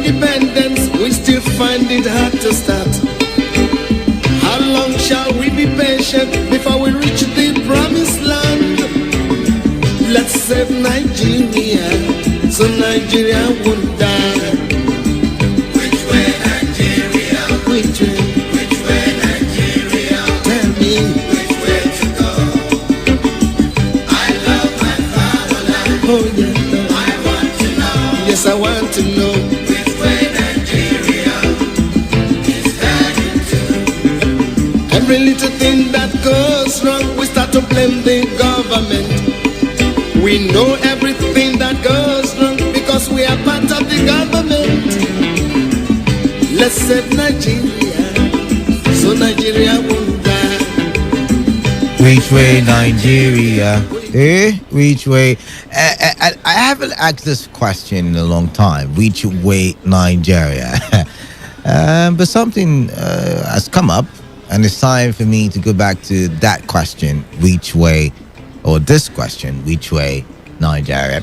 independence, we still find it hard to start. How long shall we be patient before we reach the promised land? Let's save Nigeria, so Nigeria won't die. Which way, Nigeria? Which way? Which way, Nigeria? Tell me. Which way to go? I love my fatherland. Oh yeah. I want to know. Yes, I want to know. Which way Nigeria is heading to? Every little thing that goes wrong, we start to blame the government. We know everything that goes wrong because we are part of the government. Let's save Nigeria, so Nigeria won't die. Which way, Nigeria? Which way? I haven't asked this question in a long time. Which way, Nigeria? But something has come up, and it's time for me to go back to that question. Which way? Or this question, which way, Nigeria?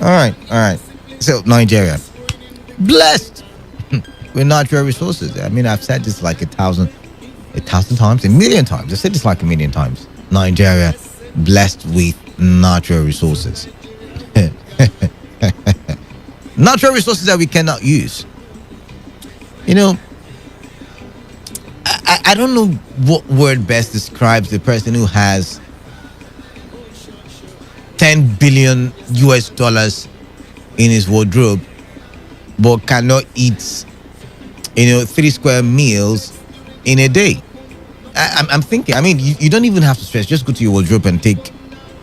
All right. So, Nigeria, blessed with natural resources. I mean, I've said this like a thousand times, a million times. I've said this like a million times. Nigeria, blessed with natural resources. Natural resources that we cannot use. You know, I don't know what word best describes the person who has 10 billion US dollars in his wardrobe but cannot eat 3 square meals in a day. I'm thinking, I mean, you don't even have to stress. Just go to your wardrobe and take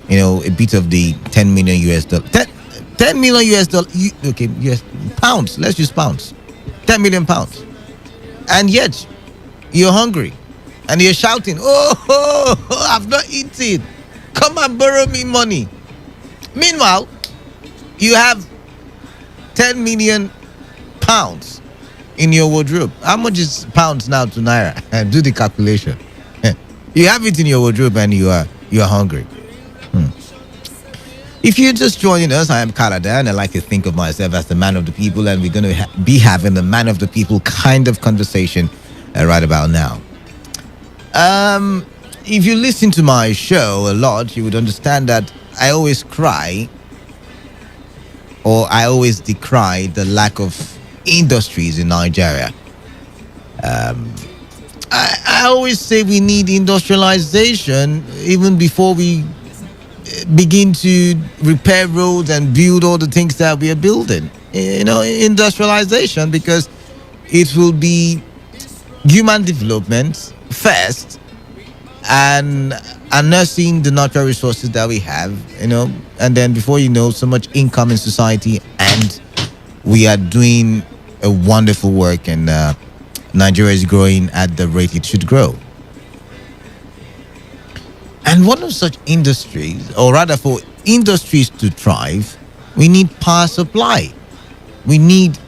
a bit of the 10 million US dollar 10 million US dollar US pounds. Let's use pounds. 10 million pounds, and yet you're hungry and you're shouting, oh, I've not eaten, come and borrow me money. Meanwhile, you have 10 million pounds in your wardrobe. How much is pounds now to naira? Do the calculation. You have it in your wardrobe and you are hungry. If you're just joining us, I am Kalada, and I like to think of myself as the man of the people, and we're going to be having the man of the people kind of conversation right about now. If you listen to my show a lot, you would understand that I always cry, or I always decry the lack of industries in Nigeria. I always say we need industrialization even before we begin to repair roads and build all the things that we are building. Industrialization, because it will be human development first, and nursing the natural resources that we have, and then before you know, so much income in society, and we are doing a wonderful work, and Nigeria is growing at the rate it should grow. And one of such industries, or rather for industries to thrive, we need power supply. We need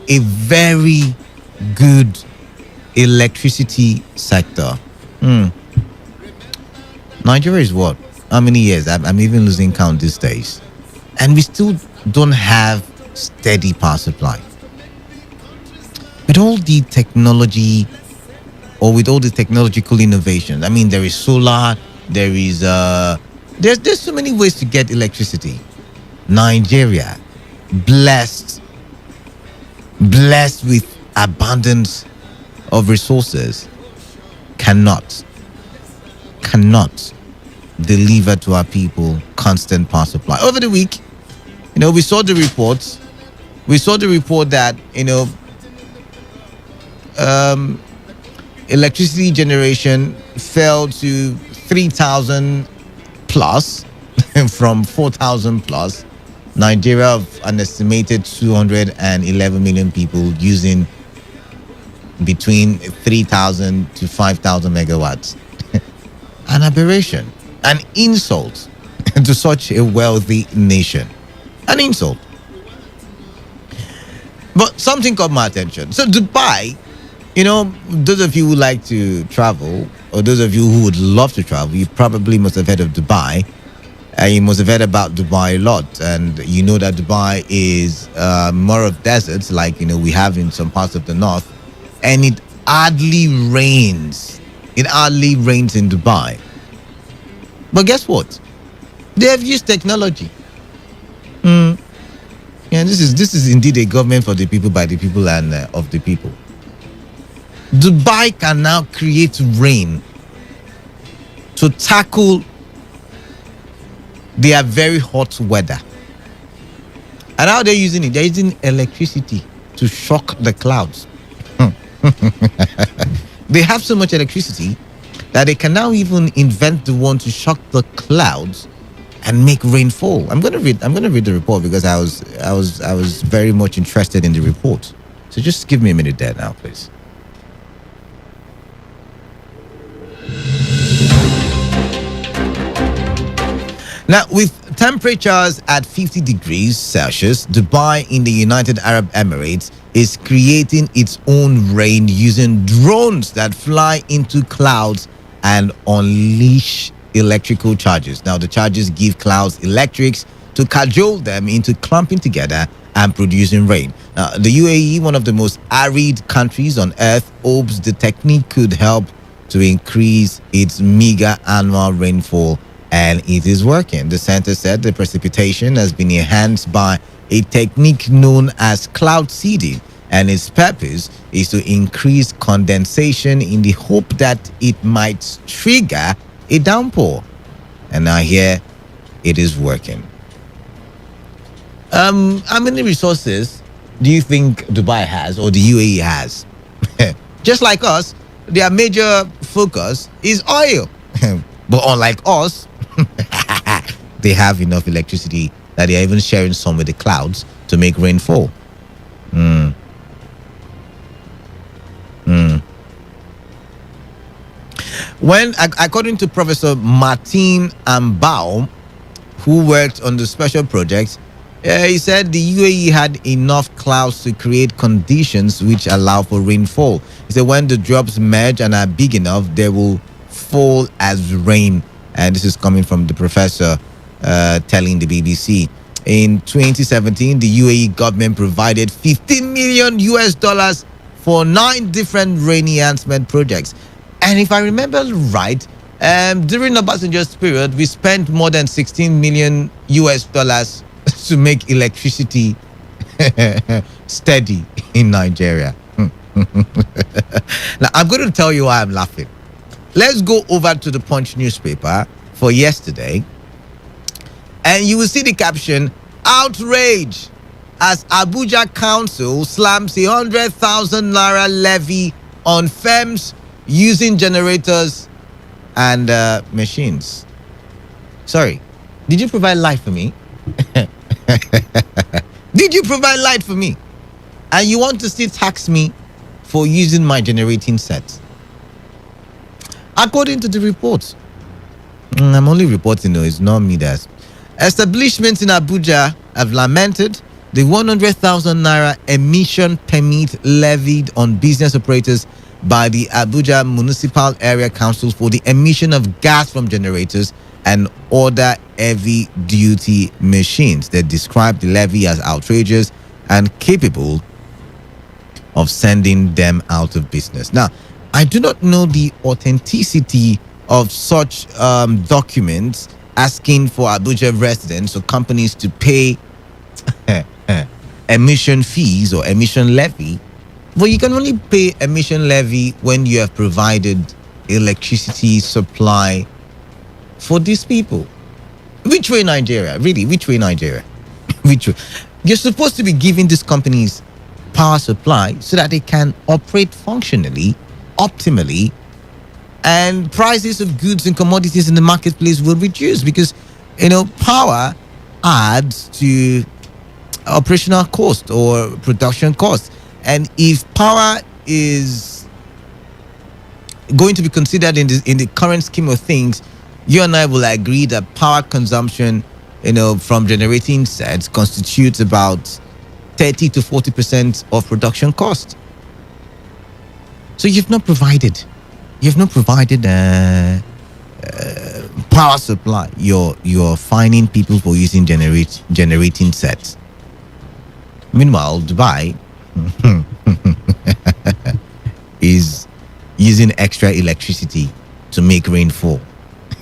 a very good electricity sector. Nigeria is what? How many years? I'm even losing count these days. And we still don't have steady power supply. With all the technology, or with all the technological innovation, I mean, there is solar, there is there's so many ways to get electricity. Nigeria, blessed with abundance of resources, cannot deliver to our people constant power supply. Over the week, we saw the reports. We saw the report that electricity generation fell to 3,000 plus from 4,000 plus. Nigeria, of an estimated 211 million people, using between 3,000 to 5,000 megawatts. An aberration, an insult to such a wealthy nation. An insult. But something caught my attention. So Dubai, those of you who like to travel, or those of you who would love to travel, you probably must have heard of Dubai. You must have heard about Dubai a lot, and you know that Dubai is more of deserts, like we have in some parts of the north, and it hardly rains. It hardly rains in Dubai. But guess what? They have used technology. Yeah, this is indeed a government for the people, by the people, and of the people. Dubai can now create rain to tackle their very hot weather. And how they're using it? They're using electricity to shock the clouds. They have so much electricity that they can now even invent the one to shock the clouds and make rainfall. I'm gonna read the report because I was very much interested in the report. So just give me a minute there now, please. Now, with temperatures at 50 degrees Celsius, Dubai in the United Arab Emirates is creating its own rain using drones that fly into clouds and unleash electrical charges. Now, the charges give clouds electrics to cajole them into clumping together and producing rain. Now, the UAE, one of the most arid countries on earth, hopes the technique could help to increase its meager annual rainfall, and it is working. The center said the precipitation has been enhanced by a technique known as cloud seeding, and its purpose is to increase condensation in the hope that it might trigger a downpour. And now here it is working. How many resources do you think Dubai has, or the UAE has? Just like us, their major focus is oil. But unlike us, they have enough electricity that they are even sharing some with the clouds to make rainfall. When, according to Professor Martin Ambao, who worked on the special project, he said the UAE had enough clouds to create conditions which allow for rainfall. He said when the drops merge and are big enough, they will fall as rain. And this is coming from the professor telling the BBC. In 2017, the UAE government provided 15 million US dollars for 9 different rain enhancement projects. And if I remember right, during Obasanjo's period, we spent more than 16 million US dollars to make electricity steady in Nigeria. Now, I'm going to tell you why I'm laughing. Let's go over to the Punch newspaper for yesterday, and you will see the caption, outrage as Abuja Council slams 100,000 naira levy on firms using generators and machines. Sorry, did you provide light for me? Did you provide light for me? And you want to still tax me for using my generating set? According to the report, I'm only reporting though, it's not me that's. Establishments in Abuja have lamented the 100,000 naira emission permit levied on business operators by the Abuja Municipal Area Council for the emission of gas from generators and other heavy duty machines. They described the levy as outrageous and capable of sending them out of business. Now, I do not know the authenticity of such documents asking for Abuja residents or companies to pay emission fees or emission levy. But you can only pay emission levy when you have provided electricity supply for these people. Which way, Nigeria? Really, which way, Nigeria? Which way? You're supposed to be giving these companies power supply so that they can operate functionally, optimally, and prices of goods and commodities in the marketplace will reduce because, power adds to operational cost or production cost. And if power is going to be considered in the current scheme of things, you and I will agree that power consumption, from generating sets constitutes about 30 to 40% of production cost. So you've not provided power power supply, you're fining people for using generating sets. Meanwhile, Dubai is using extra electricity to make rainfall.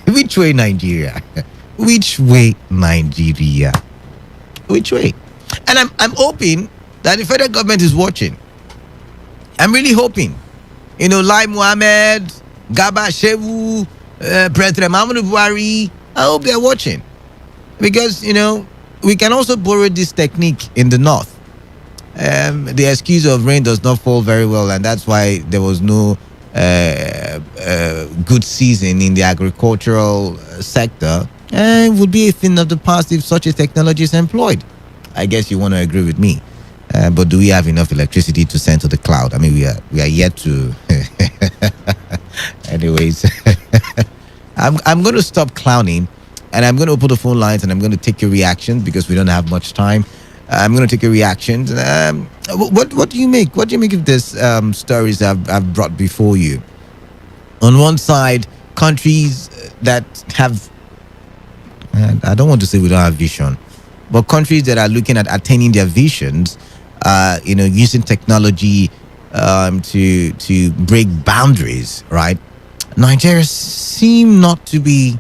Which way, Nigeria? Which way, Nigeria? Which way? And I'm hoping that the federal government is watching. I'm really hoping. Lai Mohammed, Gaba Shehu, President Mahmoud Buhari, I hope they're watching. Because, we can also borrow this technique in the north. The excuse of rain does not fall very well, and that's why there was no good season in the agricultural sector. And it would be a thing of the past if such a technology is employed. I guess you want to agree with me. But do we have enough electricity to send to the cloud? I mean, we are yet to. Anyways, I'm going to stop clowning, and I'm going to open the phone lines, and I'm going to take your reaction because we don't have much time. I'm going to take your reactions. What do you make? What do you make of this stories I've brought before you? On one side, countries that have, I don't want to say we don't have vision, but countries that are looking at attaining their visions, using technology to break boundaries, right? Nigeria seem not to be.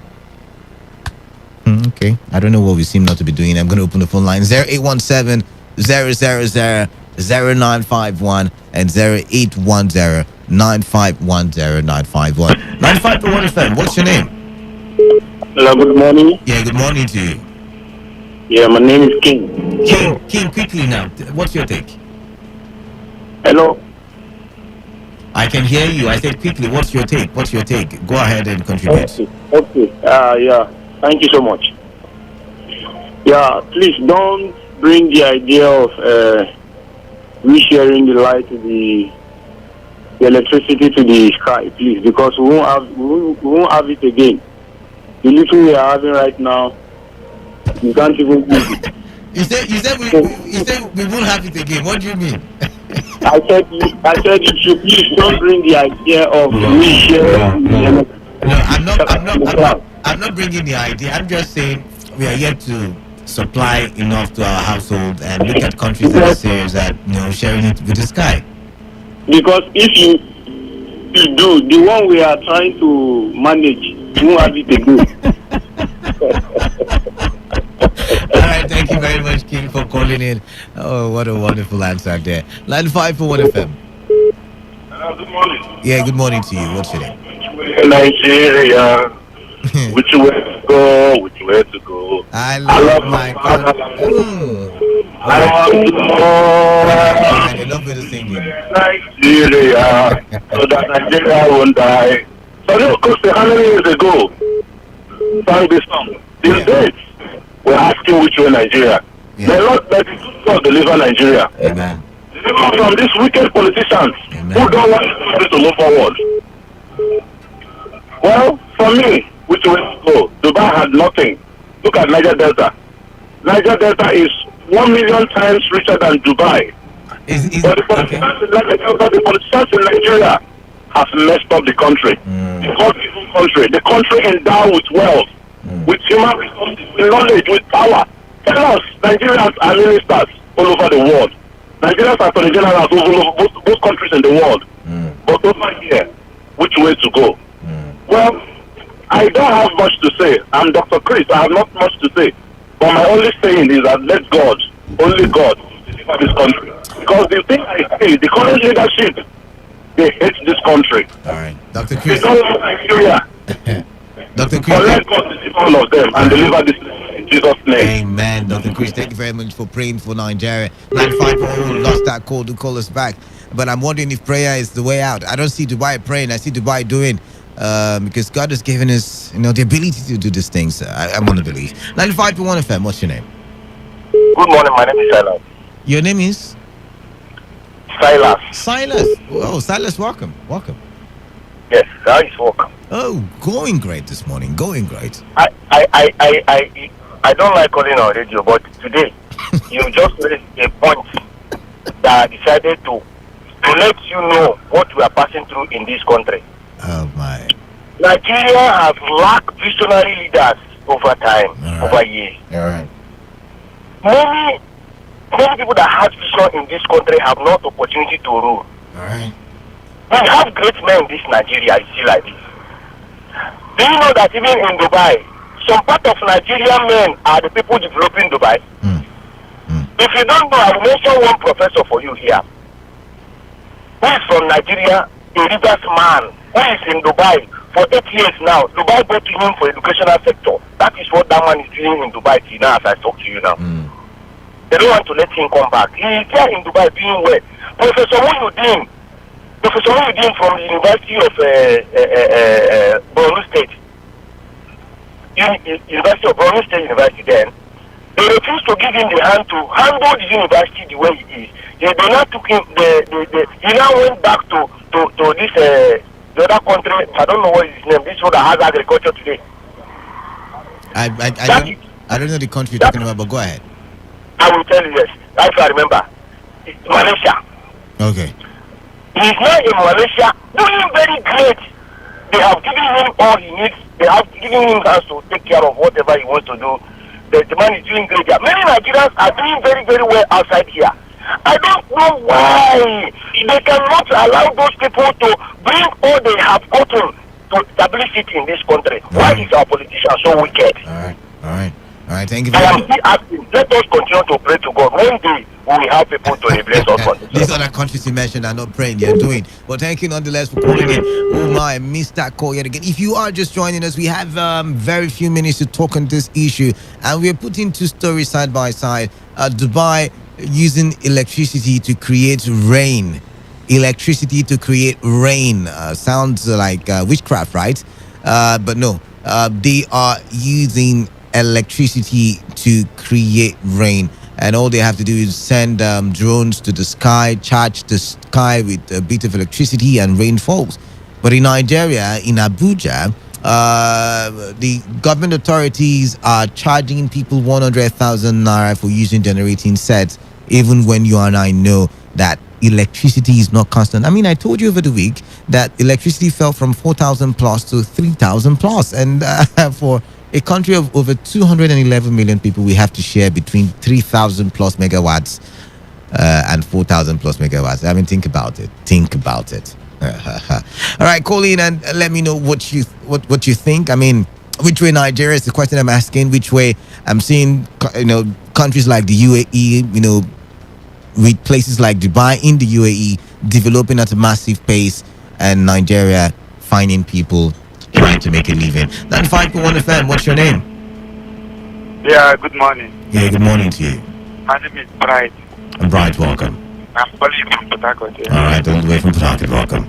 Okay, I don't know what we seem not to be doing. I'm going to open the phone line 0817 000 0951 and 0810 9510 951. 95.1 FM. What's your name? Hello, good morning. Yeah, good morning to you. Yeah, my name is King. King, quickly now. What's your take? Hello. I can hear you. I said quickly. What's your take? Go ahead and contribute. Okay. Yeah. Thank you so much. Yeah, please don't bring the idea of resharing the light to the electricity to the sky, please, because we won't have it again. The little we are having right now, you can't even use it. You said we won't have it again. What do you mean? I said you should please don't bring the idea of resharing. No, I'm not bringing the idea. I'm just saying we are yet to supply enough to our household, and look at countries that are serious at sharing it with the sky. Because if you do the one we are trying to manage, you won't have it again. All right, thank you very much, King, for calling in. Oh, what a wonderful answer there. 95.1 FM. Hello, good morning. Yeah, good morning to you. What's your name? Nigeria. Which way to go? I love my country. I want to know. I love the singing. Nigeria, so that Nigeria won't die. So this was how many years ago? Sang this song. These days, we're asking which way Nigeria. Yeah. The Lord let God deliver Nigeria. Amen. Deliver from these wicked politicians. Amen. Who don't want the country to move forward. Well, for me, which way to go? Dubai had nothing. Look at Niger Delta. Niger Delta is 1 million times richer than Dubai. But the politicians in Nigeria have messed up the country. The country. The country endowed with wealth, with human resources, with knowledge, with power. Tell us, Nigerians are ministers all over the world. Nigerians are attorney generals all over both countries in the world. But over here, which way to go? Well, I don't have much to say. I'm Dr. Chris. I have not much to say. But my only saying is that let God, only God, deliver this country. Because the thing I say, the current leadership, they hate this country. All right, Dr. Chris. They don't love Nigeria. Dr. Chris. But let God deliver all of them and deliver this in Jesus' name. Amen, Dr. Chris. Thank you very much for praying for Nigeria. 95.0 lost that call to call us back. But I'm wondering if prayer is the way out. I don't see Dubai praying. I see Dubai doing. Because God has given us, the ability to do these things. I want to believe. 95.1 FM. What's your name? Good morning. My name is Silas. Your name is Silas. Oh, Silas, welcome. Yes, how is work? Oh, going great this morning. Going great. I don't like calling on radio, but today you just raised a point that I decided to let you know what we are passing through in this country. Oh my. Nigeria has lacked visionary leaders over time, over years. All right. Many people that have vision in this country have not opportunity to rule. All right. We have great men in this Nigeria, you see like this. Do you know that even in Dubai, some part of Nigerian men are the people developing Dubai? If you don't know, I will mention one professor for you here, who is from Nigeria, a Rivers man, who is in Dubai for 8 years now. Dubai go to him for educational sector. That is what that man is doing in Dubai till now, as I talk to you now. They don't want to let him come back. He is there in Dubai doing well. Professor Muhyiddin from the University of Borno State, University of Borno State University then, they refused to give him the hand to handle the university the way it is. They now took him, he now went back to this, the other country, I don't know what is his name, this one that has agriculture today. I don't know the country you're talking about, but go ahead. I will tell you this, if I remember. It's Malaysia. Okay. He's now in Malaysia, doing very great. They have given him all he needs. They have given him hands to take care of whatever he wants to do. The man is doing great here. Many Nigerians are doing very, very well outside here. I don't know why they cannot allow those people to bring all they have gotten to establish it in this country. Why is our politicians so wicked? All right. Thank you I very am much. still asking, let us continue to pray to God. One day we will have people to replace us for this. These other countries you mentioned are not praying, you're doing. But thank you nonetheless for calling in. Oh my, missed that call yet again. If you are just joining us, we have very few minutes to talk on this issue. And we're putting two stories side by side. Dubai using electricity to create rain. Electricity to create rain. Sounds like witchcraft, right? But no, they are using electricity to create rain, and all they have to do is send drones to the sky, charge the sky with a bit of electricity, and rain falls. But in Nigeria, in Abuja, the government authorities are charging people 100,000 naira for using generating sets, even when you and I know that electricity is not constant. I mean, I told you over the week that electricity fell from 4,000 plus to 3,000 plus, and for a country of over 211 million people, we have to share between 3,000 plus megawatts and 4,000 plus megawatts. I mean, think about it. All right, call in and let me know what you think. I mean, which way Nigeria is the question I'm asking. Which way I'm seeing, countries like the UAE, with places like Dubai in the UAE developing at a massive pace, and Nigeria finding people trying to make a living. 95.1fm, what's your name? Yeah, good morning. Yeah, good morning to you. My name is Bright. Bright, welcome. I'm calling you from Port Harcourt. All right, all the way from Port Harcourt, welcome.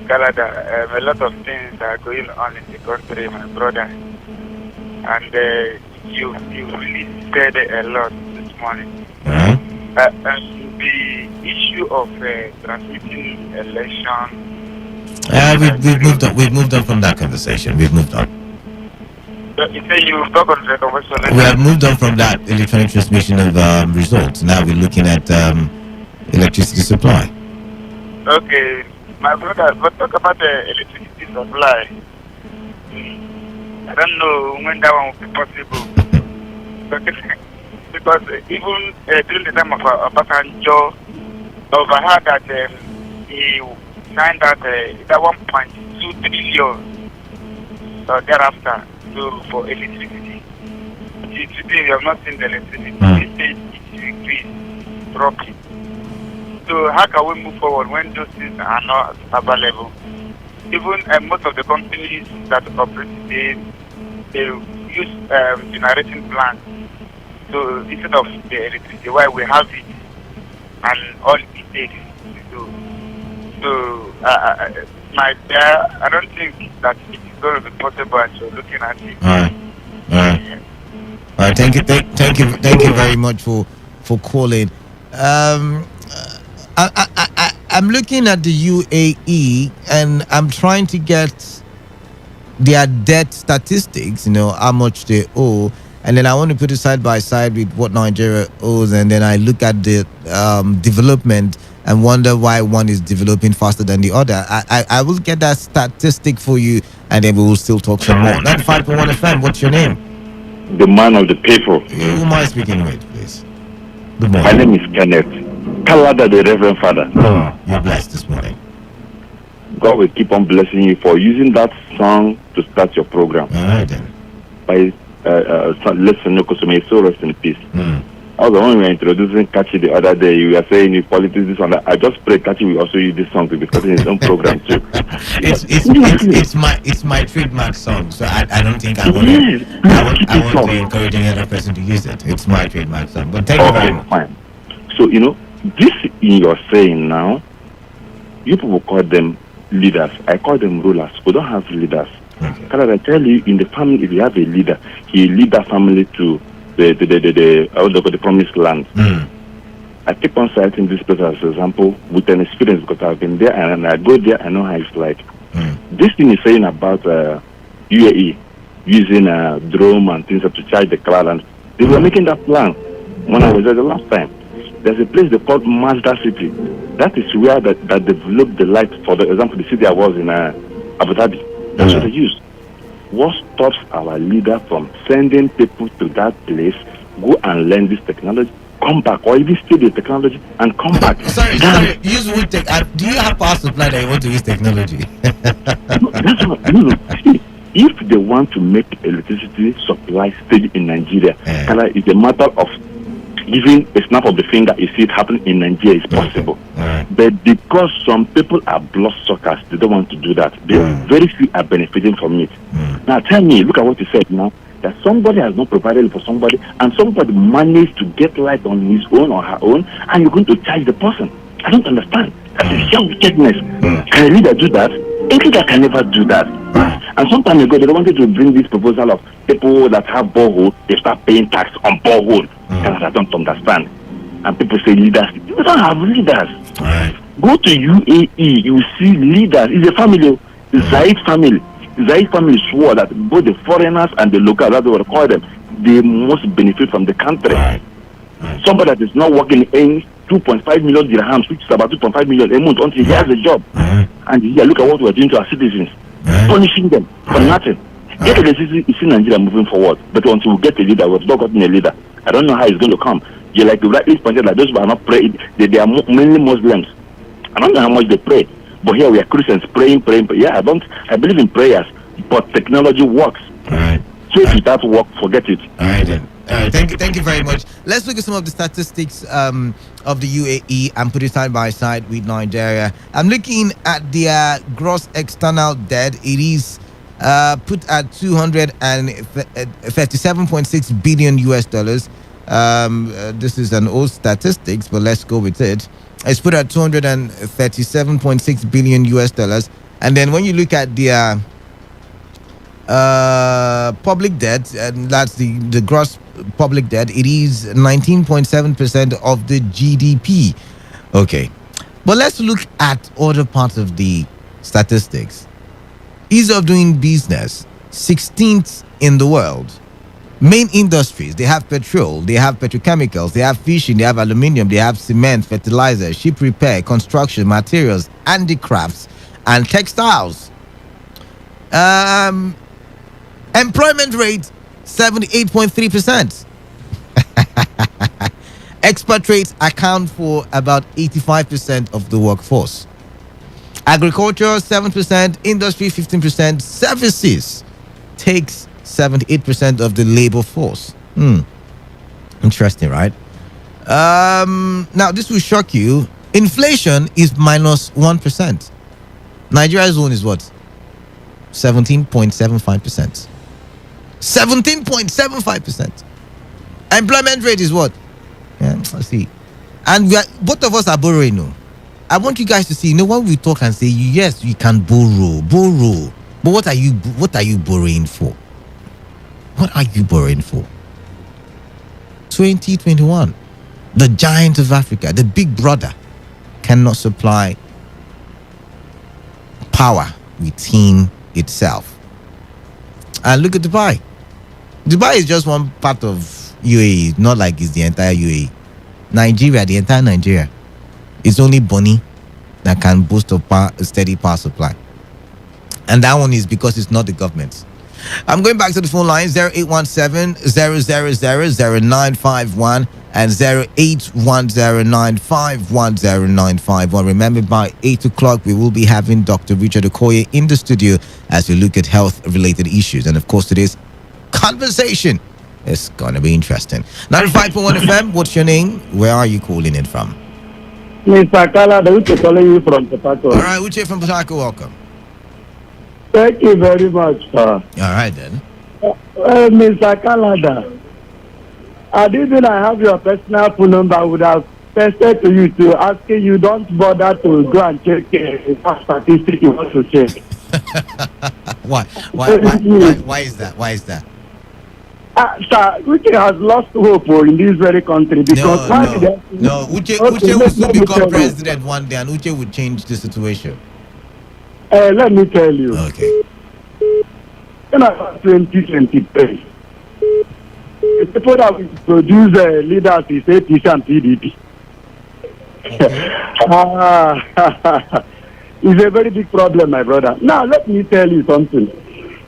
Canada, a lot of things are going on in the country, my brother. And you really said a lot this morning. The issue of transmitting election. We've moved on from that conversation. We've moved on. You say you talk on the conversation. We have moved on from that electronic transmission of results. Now we're looking at electricity supply. Okay, my brother, let's talk about the electricity supply. I don't know when that one will be possible. Because even during the time of Obasanjo, overheard that he signed that 1.2 trillion thereafter for electricity. Today we have not seen the electricity. It increased, dropping. So how can we move forward when those things are not available? Even most of the companies that operate today, they use generating plants. So instead of the electricity, why we have it and all it takes to do. So my dear, I don't think that it is going to be possible as you're looking at it. All right. Thank you very much for calling. I'm looking at the UAE and I'm trying to get their debt statistics. How much they owe. And then I want to put it side by side with what Nigeria owes, and then I look at the development and wonder why one is developing faster than the other. I will get that statistic for you, and then we will still talk some more. 95.1 FM, what's your name? The man of the people. Who am I speaking with, please? Good My morning. name is Kenneth. Kalada, the Reverend Father. Oh, you're blessed this morning. God will keep on blessing you for using that song to start your program. All right, then. By listening to me, so rest in peace. I was the one we were introducing Kachi the other day. You were saying in politics, this one. I just pray Kachi will also use this song to be starting his own program too. It's my trademark song, so I don't think I won't be encouraging any other person to use it. It's my trademark song. But thank you very much. Fine. So this you're saying now, you people call them leaders. I call them rulers. We don't have leaders. Okay. Because I tell you, in the family, if you have a leader, he lead that family to the promised land. I keep on citing this place as an example with an experience because I've been there and I go there. I know how it's like. This thing is saying about UAE using drone and things to charge the cloud, and they were making that plan when I was there the last time. There's a place they called Mazda City. That is where that developed the light. For the example, the city I was in Abu Dhabi. That's what they used. What stops our leader from sending people to that place, go and learn this technology, come back, or even steal the technology and come back? Sorry. Use wood tech. Do you have power supply that you want to use technology? That's what. See, if they want to make electricity supply steady in Nigeria, it's a matter of giving a snap of the finger. You see it happen in Nigeria, it's possible. But because some people are bloodsuckers, they don't want to do that. Very few are benefiting from it. Now tell me, look at what you said now, that somebody has not provided for somebody, and somebody managed to get light on his own or her own, and you're going to charge the person. I don't understand. That is sheer wickedness. Can a leader do that? A leader can never do that. And some time ago, they wanted to bring this proposal of people that have borehole, they start paying tax on borehole. And I don't understand. And people say leaders. You don't have leaders. Go to UAE, you see leaders. It's a family. The Zayed family. The Zayed family swore that both the foreigners and the locals, that's what they call them, they must benefit from the country. Somebody that is not working in 2.5 million dirhams, which is about 2.5 million a month, until he has a job. And here, look at what we're doing to our citizens. Punishing them for nothing. Yet you see Nigeria moving forward. But until we get a leader, we've not gotten a leader. I don't know how it's going to come. You like you rightly pointed, like those who are not praying, they are mainly Muslims. I don't know how much they pray, but here we are Christians praying. Yeah, I believe in prayers, but technology works. So if that work, forget it. All right then. Thank you very much. Let's look at some of the statistics of the UAE and put it side by side with Nigeria. I'm looking at their gross external debt. It is put at 237.6 billion US dollars. This is an old statistics, but let's go with it. It's put at 237.6 billion US dollars. And then when you look at their public debt, and that's the gross public debt, it is 19.7% of the GDP. Okay, but let's look at other parts of the statistics. Ease of doing business, 16th in the world. Main industries, they have petrol, they have petrochemicals, they have fishing, they have aluminium, they have cement, fertilizer, ship repair, construction, materials, handicrafts, and textiles. Employment rate, 78.3%. Export rates account for about 85% of the workforce. Agriculture, 7%, industry, 15%, services takes 78% of the labor force. Interesting, right? Now, this will shock you. Inflation is minus 1%. Nigeria's own is what? 17.75%. 17.75%. Employment rate is what? Yeah, let's see. And both of us are borrowing now. I want you guys to see, when we talk and say, yes, you can borrow. But what are you borrowing for? What are you borrowing for? 2021. The giant of Africa, the big brother, cannot supply power within itself. And look at Dubai. Dubai is just one part of UAE, not like it's the entire UAE. Nigeria, the entire Nigeria. It's only Bonny that can boost a steady power supply. And that one is because it's not the government. I'm going back to the phone lines 0817 0000951 and 0810951091. Remember, by 8 o'clock, we will be having Dr. Richard Okoye in the studio as we look at health related issues. And of course, today's conversation is going to be interesting. 95.1 FM, what's your name? Where are you calling in from? Mr. Kala, Uche calling you from Potato. All right, Uche from Potato, welcome. Thank you very much, sir. All right, then. Mr. Kalada, I didn't have your personal phone number. I would have texted to you to ask you don't bother to go and check statistics you want to check. Why is that? Why is that? Sir, Uche has lost hope in this very country because no. Uche will soon become president one day, and Uche will change the situation. Let me tell you. Okay. In 2023, the people that will produce leaders is APC and PDP. It's a very big problem, my brother. Now, let me tell you something.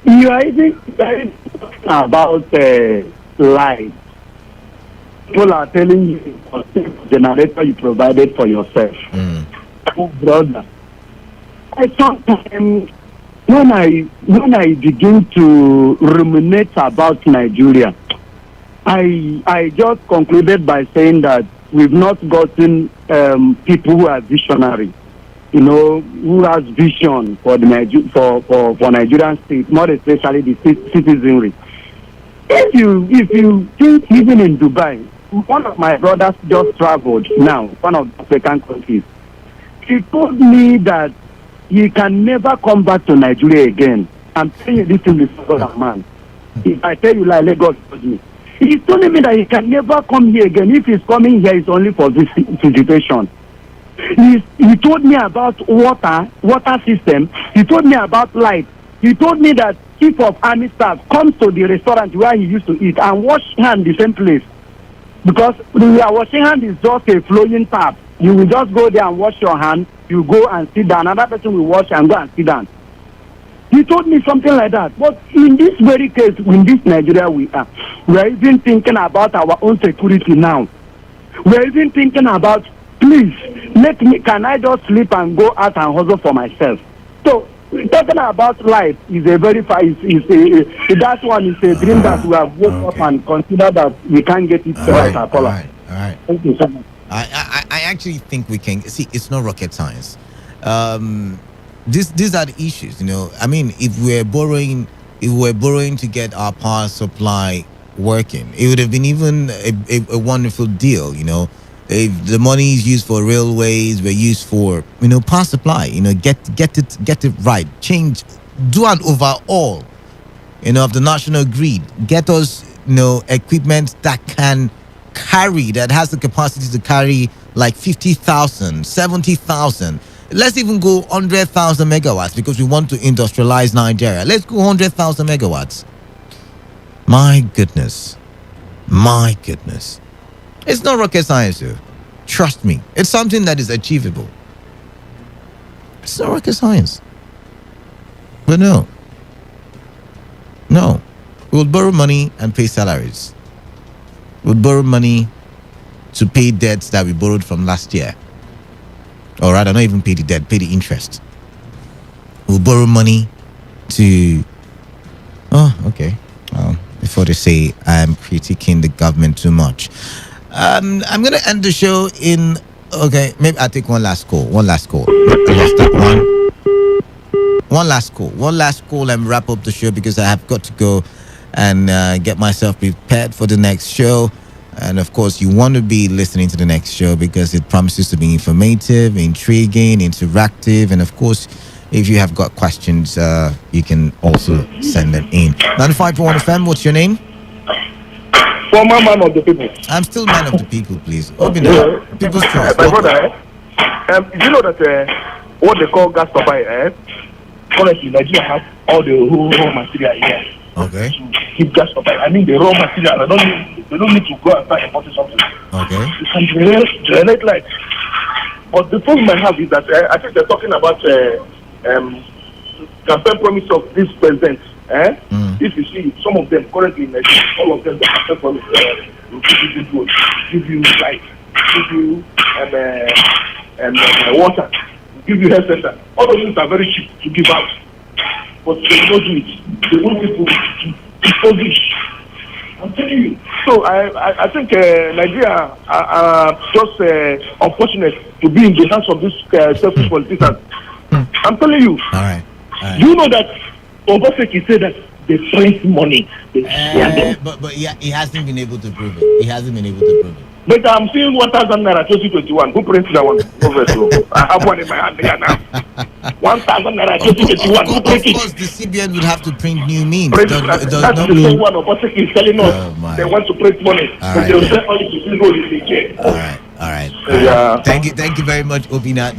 You are even about life. People are telling you the generator you provided for yourself. Oh, brother. Sometimes when I begin to ruminate about Nigeria, I just concluded by saying that we've not gotten people who are visionary, who has vision for the for Nigerian state, more especially the citizenry. If you think even in Dubai, one of my brothers just traveled now, one of the African countries. He told me that he can never come back to Nigeria again. I'm telling you this thing before that man. If I tell you like Lagos told me. He's telling me that he can never come here again. If he's coming here, it's only for visitation. He told me about water system. He told me about light. He told me that chief of army staff comes to the restaurant where he used to eat and wash hand the same place. Because the washing hand is just a flowing tap. You will just go there and wash your hand. You go and sit down. Another person will wash and go and sit down. He told me something like that. But in this very case, in this Nigeria we are even thinking about our own security now. We're even thinking about, please, can I just sleep and go out and hustle for myself? So, talking about life is a very that one is a dream that we have woke up and consider that we can't get it right at all. All right. Thank you so much. I actually think we can see. It's not rocket science. These are the issues. I mean, if we're borrowing to get our power supply working, it would have been even a wonderful deal. If the money is used for railways, we're used for power supply. Get it right. Change, do an overhaul. Of the national grid. Get us equipment that can carry, that has the capacity to carry like 50,000, 70,000. Let's even go 100,000 megawatts because we want to industrialize Nigeria. Let's go 100,000 megawatts. My goodness. It's not rocket science, though. Trust me. It's something that is achievable. It's not rocket science. But no. We'll borrow money and pay salaries. We'll borrow money to pay debts that we borrowed from last year. Or rather, not even pay the debt, pay the interest. We'll borrow money to... Oh, okay. Well, before they say I'm critiquing the government too much. I'm going to end the show in... Okay, maybe I'll take one last call. I lost that one. One last call and wrap up the show because I have got to go and get myself prepared for the next show. And of course, you want to be listening to the next show because it promises to be informative, intriguing, interactive. And of course, if you have got questions, you can also send them in. 95.1 FM, what's your name? Former man of the people. I'm still man of the people, please. Open up. People's trust. My brother, you know that what they call gas supply, honestly, Nigeria has all the raw material here. Okay. To keep gas supply. I mean, the raw material. They don't need to go and start importing something. Okay. You can generate light. But the problem I have is that I think they're talking about campaign promise of this president. If you see some of them currently in Nigeria, all of them the campaign promise will give you good, give you light, give you water, give you health center. All of these are very cheap to give out, but they don't do it. They want people to impoverish. I'm telling you. So I think Nigeria are just unfortunate to be in the hands of these selfish politicians. I'm telling you. All right. Do you know that Obaseki said that they print money? But yeah, he hasn't been able to prove it. But I'm seeing 1,000 naira 2021. Who prints that one? I have one in my hand here now. 1,000 naira 2021. Who prints it? Of course, the CBN would have to print new means. That's the same one Obaseki is telling us. They want to print money. But they'll say only to single in the chair. All right. Yeah. Thank you very much, Obina.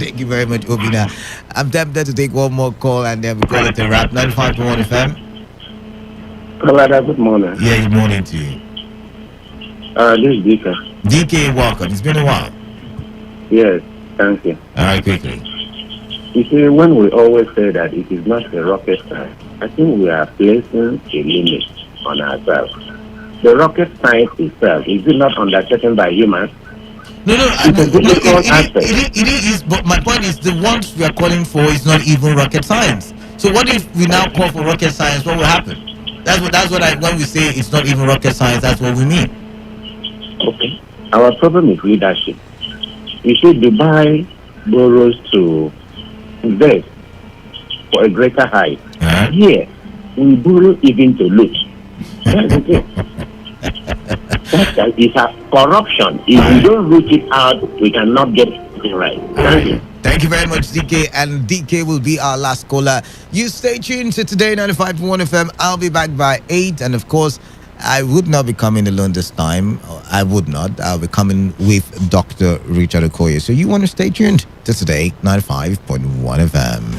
I'm tempted to take one more call and then we call it a wrap. 95.1 FM. Kalada, good morning. Yeah, good morning to you. This is DK. DK, welcome. It's been a while. Yes, thank you. All right, quickly. You see, when we always say that it is not a rocket science, I think we are placing a limit on ourselves. The rocket science itself, is it not undertaken by humans? No, it is, but my point is the ones we are calling for is not even rocket science. So what if we now call for rocket science? What will happen? When we say it's not even rocket science, that's what we mean. Okay. Our problem is leadership. You see, Dubai borrows to invest for a greater height. Here, we borrow even to loot. That's the thing. It's a corruption. If we don't root it out, we cannot get it right. Thank you. Thank you very much, DK. And DK will be our last caller. You stay tuned to Today 95.1 FM. I'll be back by 8. And of course, I would not be coming alone this time. I would not. I'll be coming with Dr. Richard Okoye. So you want to stay tuned to Today 95.1 FM.